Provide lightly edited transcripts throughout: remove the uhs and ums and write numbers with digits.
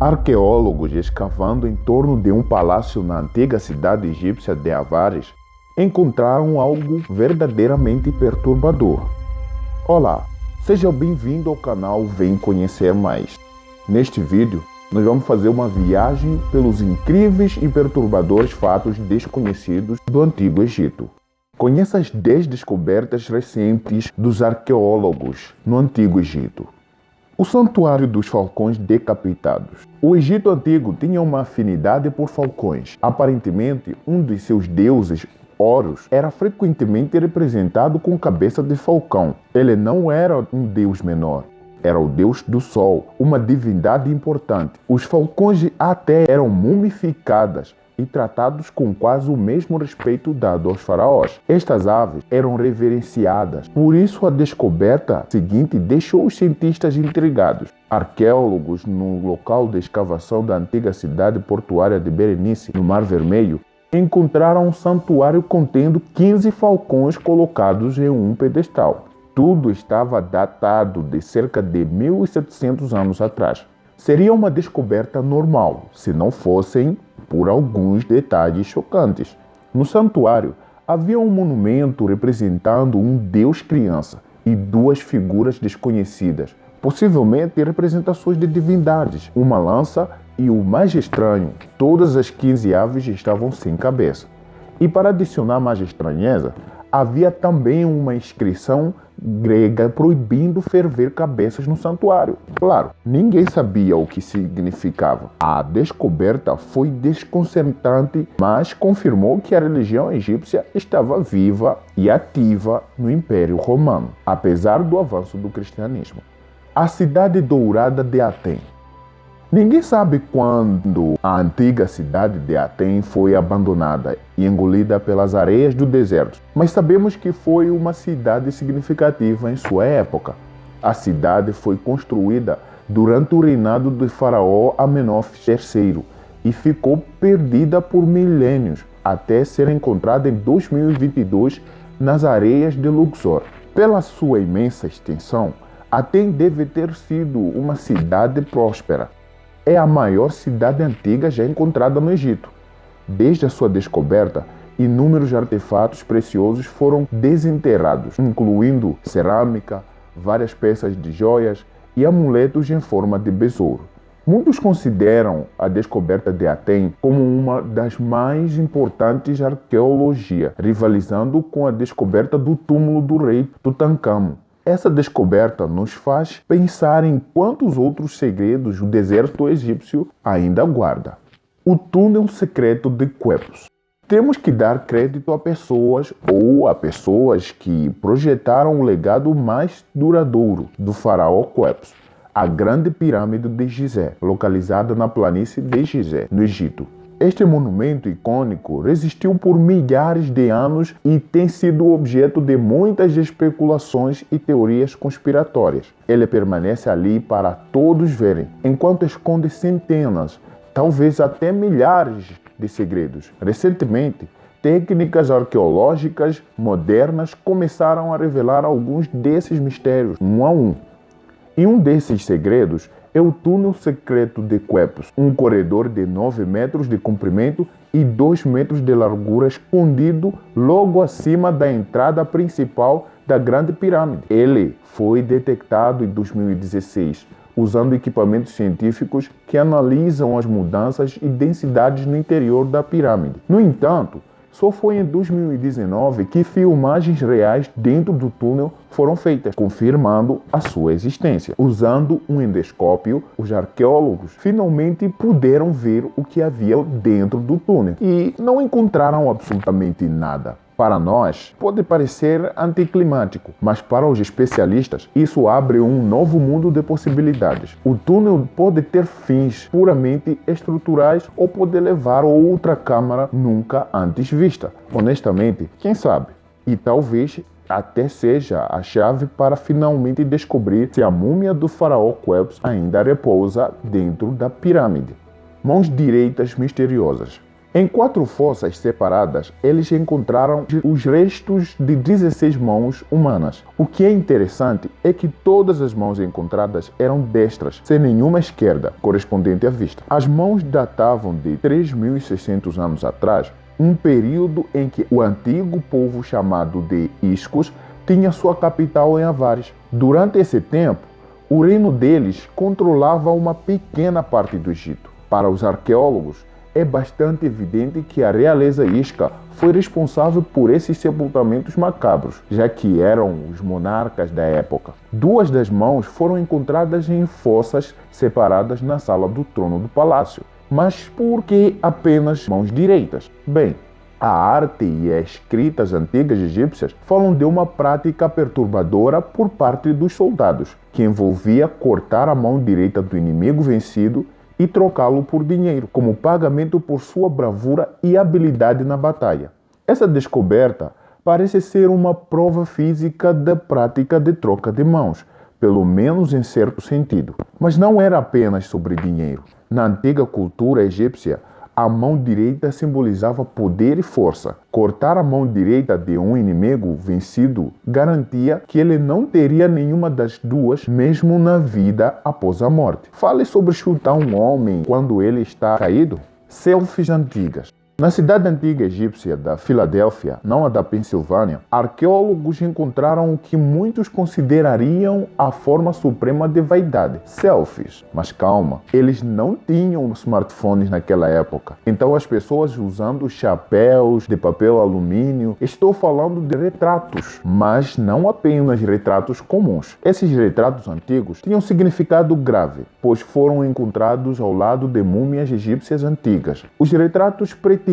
Arqueólogos escavando em torno de um palácio na antiga cidade egípcia de Avares encontraram algo verdadeiramente perturbador. Olá, seja bem-vindo ao canal Vem Conhecer Mais. Neste vídeo, nós vamos fazer uma viagem pelos incríveis e perturbadores fatos desconhecidos do Antigo Egito. Conheça as 10 descobertas recentes dos arqueólogos no Antigo Egito. O Santuário dos Falcões Decapitados. O Egito Antigo tinha uma afinidade por falcões. Aparentemente, um de seus deuses, Horus, era frequentemente representado com cabeça de falcão. Ele não era um deus menor. Era o deus do sol, uma divindade importante. Os falcões até eram mumificadas e tratados com quase o mesmo respeito dado aos faraós. Estas aves eram reverenciadas, por isso a descoberta seguinte deixou os cientistas intrigados. Arqueólogos no local de escavação da antiga cidade portuária de Berenice, no Mar Vermelho, encontraram um santuário contendo 15 falcões colocados em um pedestal. Tudo estava datado de cerca de 1.700 anos atrás. Seria uma descoberta normal, se não fossem por alguns detalhes chocantes. No santuário, havia um monumento representando um deus criança e 2 figuras desconhecidas, possivelmente representações de divindades, uma lança e, o mais estranho, todas as 15 aves estavam sem cabeça. E para adicionar mais estranheza, havia também uma inscrição grega proibindo ferver cabeças no santuário. Claro, ninguém sabia o que significava. A descoberta foi desconcertante, mas confirmou que a religião egípcia estava viva e ativa no Império Romano, apesar do avanço do cristianismo. A cidade dourada de Aten. Ninguém sabe quando a antiga cidade de Aten foi abandonada e engolida pelas areias do deserto, mas sabemos que foi uma cidade significativa em sua época. A cidade foi construída durante o reinado do faraó Amenófis III e ficou perdida por milênios, até ser encontrada em 2022 nas areias de Luxor. Pela sua imensa extensão, Aten deve ter sido uma cidade próspera. É a maior cidade antiga já encontrada no Egito. Desde a sua descoberta, inúmeros artefatos preciosos foram desenterrados, incluindo cerâmica, várias peças de joias e amuletos em forma de besouro. Muitos consideram a descoberta de Aten como uma das mais importantes da arqueologia, rivalizando com a descoberta do túmulo do rei Tutancâmon. Essa descoberta nos faz pensar em quantos outros segredos o deserto egípcio ainda guarda. O túnel secreto de Khepos. Temos que dar crédito a pessoas que projetaram o legado mais duradouro do faraó Khepos, a Grande Pirâmide de Gizé, localizada na planície de Gizé, no Egito. Este monumento icônico resistiu por milhares de anos e tem sido objeto de muitas especulações e teorias conspiratórias. Ele permanece ali para todos verem, enquanto esconde centenas, talvez até milhares de segredos. Recentemente, técnicas arqueológicas modernas começaram a revelar alguns desses mistérios, um a um. E um desses segredos é o túnel secreto de Khepos, um corredor de 9 metros de comprimento e 2 metros de largura escondido logo acima da entrada principal da Grande Pirâmide. Ele foi detectado em 2016, usando equipamentos científicos que analisam as mudanças e densidades no interior da pirâmide. No entanto, só foi em 2019 que filmagens reais dentro do túnel foram feitas, confirmando a sua existência. Usando um endoscópio, os arqueólogos finalmente puderam ver o que havia dentro do túnel e não encontraram absolutamente nada. Para nós, pode parecer anticlimático, mas para os especialistas, isso abre um novo mundo de possibilidades. O túnel pode ter fins puramente estruturais ou pode levar a outra câmara nunca antes vista. Honestamente, quem sabe? E talvez até seja a chave para finalmente descobrir se a múmia do faraó Khepos ainda repousa dentro da pirâmide. Mãos direitas misteriosas. Em 4 fossas separadas, eles encontraram os restos de 16 mãos humanas. O que é interessante é que todas as mãos encontradas eram destras, sem nenhuma esquerda correspondente à vista. As mãos datavam de 3.600 anos atrás, um período em que o antigo povo chamado de Iscos tinha sua capital em Avares. Durante esse tempo, o reino deles controlava uma pequena parte do Egito. Para os arqueólogos, é bastante evidente que a realeza Isca foi responsável por esses sepultamentos macabros, já que eram os monarcas da época. 2 das mãos foram encontradas em fossas separadas na sala do trono do palácio. Mas por que apenas mãos direitas? Bem, a arte e as escritas antigas egípcias falam de uma prática perturbadora por parte dos soldados, que envolvia cortar a mão direita do inimigo vencido e trocá-lo por dinheiro, como pagamento por sua bravura e habilidade na batalha. Essa descoberta parece ser uma prova física da prática de troca de mãos, pelo menos em certo sentido. Mas não era apenas sobre dinheiro. Na antiga cultura egípcia, a mão direita simbolizava poder e força. Cortar a mão direita de um inimigo vencido garantia que ele não teria nenhuma das duas, mesmo na vida após a morte. Fale sobre chutar um homem quando ele está caído. Selfies antigas. Na cidade antiga egípcia da Filadélfia, não a da Pensilvânia, arqueólogos encontraram o que muitos considerariam a forma suprema de vaidade: selfies. Mas calma, eles não tinham smartphones naquela época. Então as pessoas usando chapéus de papel alumínio. Estou falando de retratos, mas não apenas retratos comuns. Esses retratos antigos tinham significado grave, pois foram encontrados ao lado de múmias egípcias antigas. Os retratos pretendiam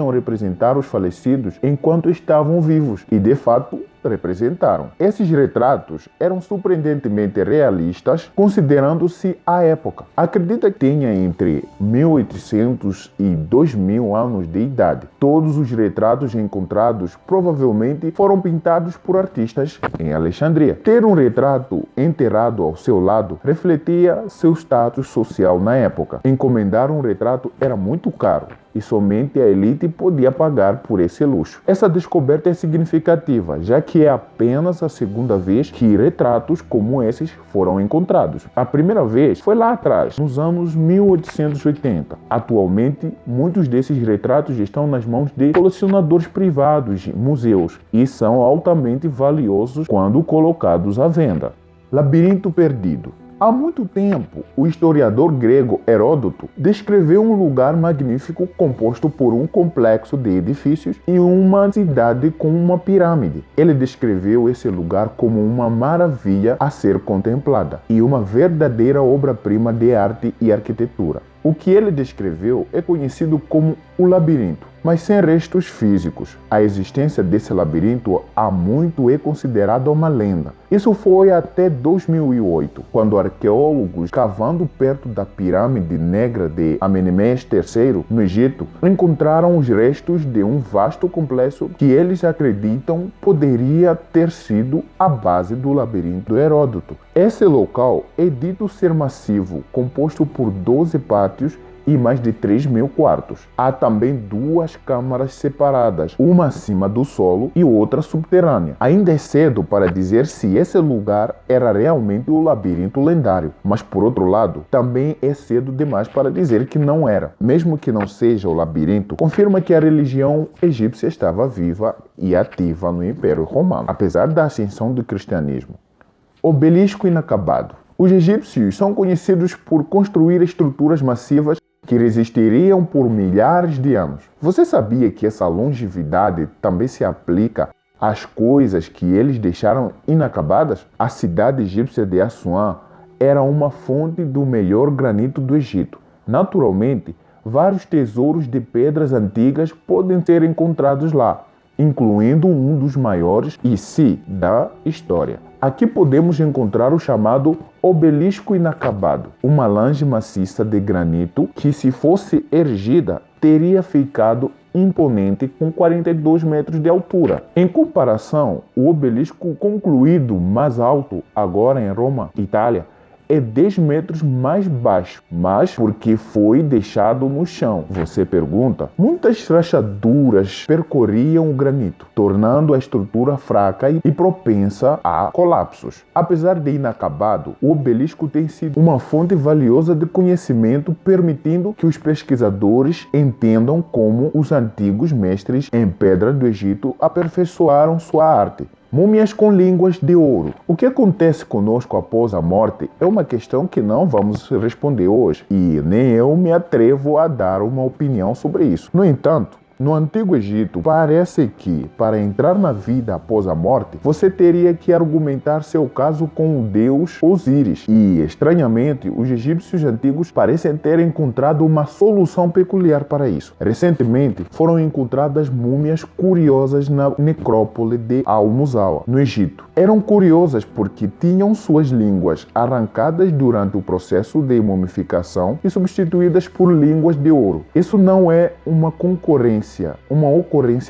representar os falecidos enquanto estavam vivos e, de fato, representaram. Esses retratos eram surpreendentemente realistas, considerando-se a época. Acredita que tenha entre 1800 e 2000 anos de idade. Todos os retratos encontrados provavelmente foram pintados por artistas em Alexandria. Ter um retrato enterrado ao seu lado refletia seu status social na época. Encomendar um retrato era muito caro e somente a elite podia pagar por esse luxo. Essa descoberta é significativa, já que é apenas a segunda vez que retratos como esses foram encontrados. A primeira vez foi lá atrás, nos anos 1880. Atualmente, muitos desses retratos estão nas mãos de colecionadores privados de museus e são altamente valiosos quando colocados à venda. Labirinto perdido. Há muito tempo, o historiador grego Heródoto descreveu um lugar magnífico composto por um complexo de edifícios e uma cidade com uma pirâmide. Ele descreveu esse lugar como uma maravilha a ser contemplada e uma verdadeira obra-prima de arte e arquitetura. O que ele descreveu é conhecido como o labirinto, mas sem restos físicos. A existência desse labirinto há muito é considerada uma lenda. Isso foi até 2008, quando arqueólogos, cavando perto da pirâmide negra de Amenemés III, no Egito, encontraram os restos de um vasto complexo que eles acreditam poderia ter sido a base do labirinto de Heródoto. Esse local é dito ser massivo, composto por 12 pátios e mais de 3.000 quartos. Há também 2 câmaras separadas, uma acima do solo e outra subterrânea. Ainda é cedo para dizer se esse lugar era realmente o labirinto lendário, mas por outro lado, também é cedo demais para dizer que não era. Mesmo que não seja o labirinto, confirma que a religião egípcia estava viva e ativa no Império Romano, apesar da ascensão do cristianismo. Obelisco inacabado. Os egípcios são conhecidos por construir estruturas massivas que resistiriam por milhares de anos. Você sabia que essa longevidade também se aplica às coisas que eles deixaram inacabadas? A cidade egípcia de Assuã era uma fonte do melhor granito do Egito. Naturalmente, vários tesouros de pedras antigas podem ser encontrados lá, incluindo um dos maiores da história. Aqui podemos encontrar o chamado obelisco inacabado, uma laje maciça de granito que, se fosse erigida, teria ficado imponente com 42 metros de altura. Em comparação, o obelisco concluído mais alto, agora em Roma, Itália, é 10 metros mais baixo, mas porque foi deixado no chão. Você pergunta? Muitas rachaduras percorriam o granito, tornando a estrutura fraca e propensa a colapsos. Apesar de inacabado, o obelisco tem sido uma fonte valiosa de conhecimento, permitindo que os pesquisadores entendam como os antigos mestres em pedra do Egito aperfeiçoaram sua arte. Múmias com línguas de ouro. O que acontece conosco após a morte é uma questão que não vamos responder hoje, e nem eu me atrevo a dar uma opinião sobre isso. No entanto, no Antigo Egito, parece que, para entrar na vida após a morte, você teria que argumentar seu caso com o deus Osíris. E, estranhamente, os egípcios antigos parecem ter encontrado uma solução peculiar para isso. Recentemente, foram encontradas múmias curiosas na necrópole de Al-Musawa, no Egito. Eram curiosas porque tinham suas línguas arrancadas durante o processo de mumificação e substituídas por línguas de ouro. Isso não é uma ocorrência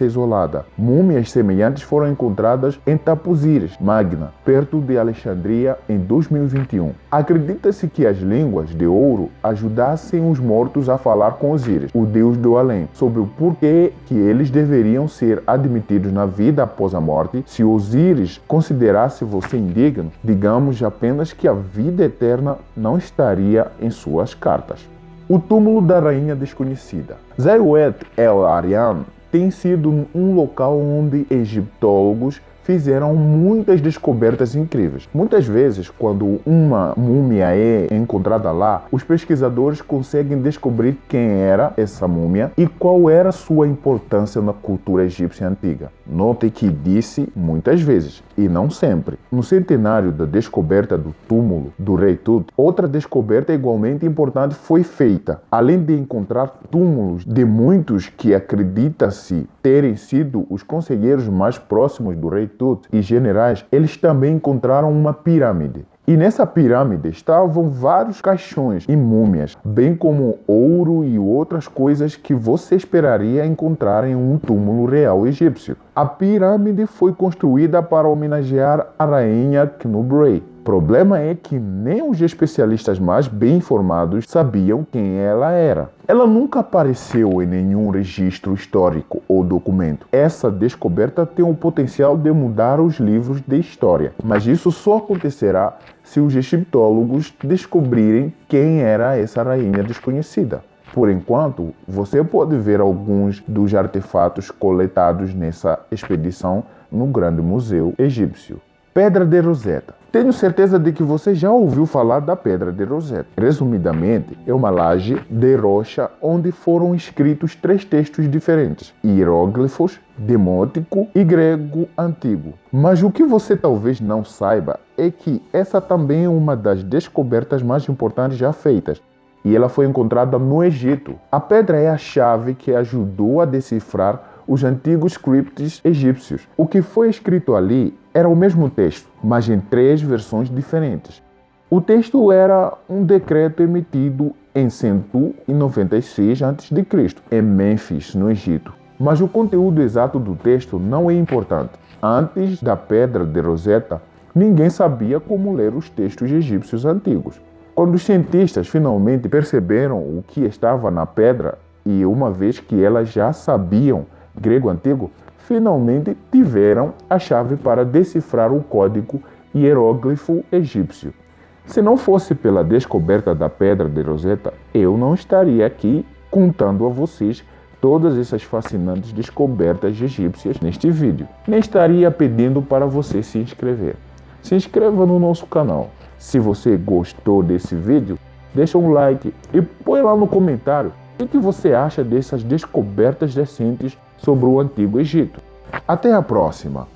isolada. Múmias semelhantes foram encontradas em Tapuzires, Magna, perto de Alexandria, em 2021. Acredita-se que as línguas de ouro ajudassem os mortos a falar com Osíris, o deus do além, sobre o porquê que eles deveriam ser admitidos na vida após a morte. Se Osíris considerasse você indigno, digamos apenas que a vida eterna não estaria em suas cartas. O túmulo da rainha desconhecida. Zayed el-Aryan tem sido um local onde egiptólogos fizeram muitas descobertas incríveis. Muitas vezes, quando uma múmia é encontrada lá, os pesquisadores conseguem descobrir quem era essa múmia e qual era sua importância na cultura egípcia antiga. Note que disse muitas vezes, e não sempre. No centenário da descoberta do túmulo do rei Tut, outra descoberta igualmente importante foi feita. Além de encontrar túmulos de muitos que acredita-se terem sido os conselheiros mais próximos do rei Tut e generais, eles também encontraram uma pirâmide. E nessa pirâmide estavam vários caixões e múmias, bem como ouro e outras coisas que você esperaria encontrar em um túmulo real egípcio. A pirâmide foi construída para homenagear a rainha Knub-Ray. O problema é que nem os especialistas mais bem informados sabiam quem ela era. Ela nunca apareceu em nenhum registro histórico ou documento. Essa descoberta tem o potencial de mudar os livros de história, mas isso só acontecerá se os egiptólogos descobrirem quem era essa rainha desconhecida. Por enquanto, você pode ver alguns dos artefatos coletados nessa expedição no Grande Museu Egípcio. Pedra de Roseta. Tenho certeza de que você já ouviu falar da Pedra de Roseta. Resumidamente, é uma laje de rocha onde foram escritos 3 textos diferentes: hieróglifos, demótico e grego antigo. Mas o que você talvez não saiba é que essa também é uma das descobertas mais importantes já feitas, e ela foi encontrada no Egito. A pedra é a chave que ajudou a decifrar os antigos scripts egípcios. O que foi escrito ali era o mesmo texto, mas em 3 versões diferentes. O texto era um decreto emitido em 196 a.C., em Mênfis, no Egito. Mas o conteúdo exato do texto não é importante. Antes da Pedra de Roseta, ninguém sabia como ler os textos egípcios antigos. Quando os cientistas finalmente perceberam o que estava na pedra, e uma vez que elas já sabiam grego antigo, finalmente tiveram a chave para decifrar o código hieróglifo egípcio. Se não fosse pela descoberta da Pedra de Roseta, eu não estaria aqui contando a vocês todas essas fascinantes descobertas egípcias neste vídeo. Nem estaria pedindo para você se inscrever. Se inscreva no nosso canal. Se você gostou desse vídeo, deixa um like e põe lá no comentário o que você acha dessas descobertas recentes sobre o Antigo Egito. Até a próxima!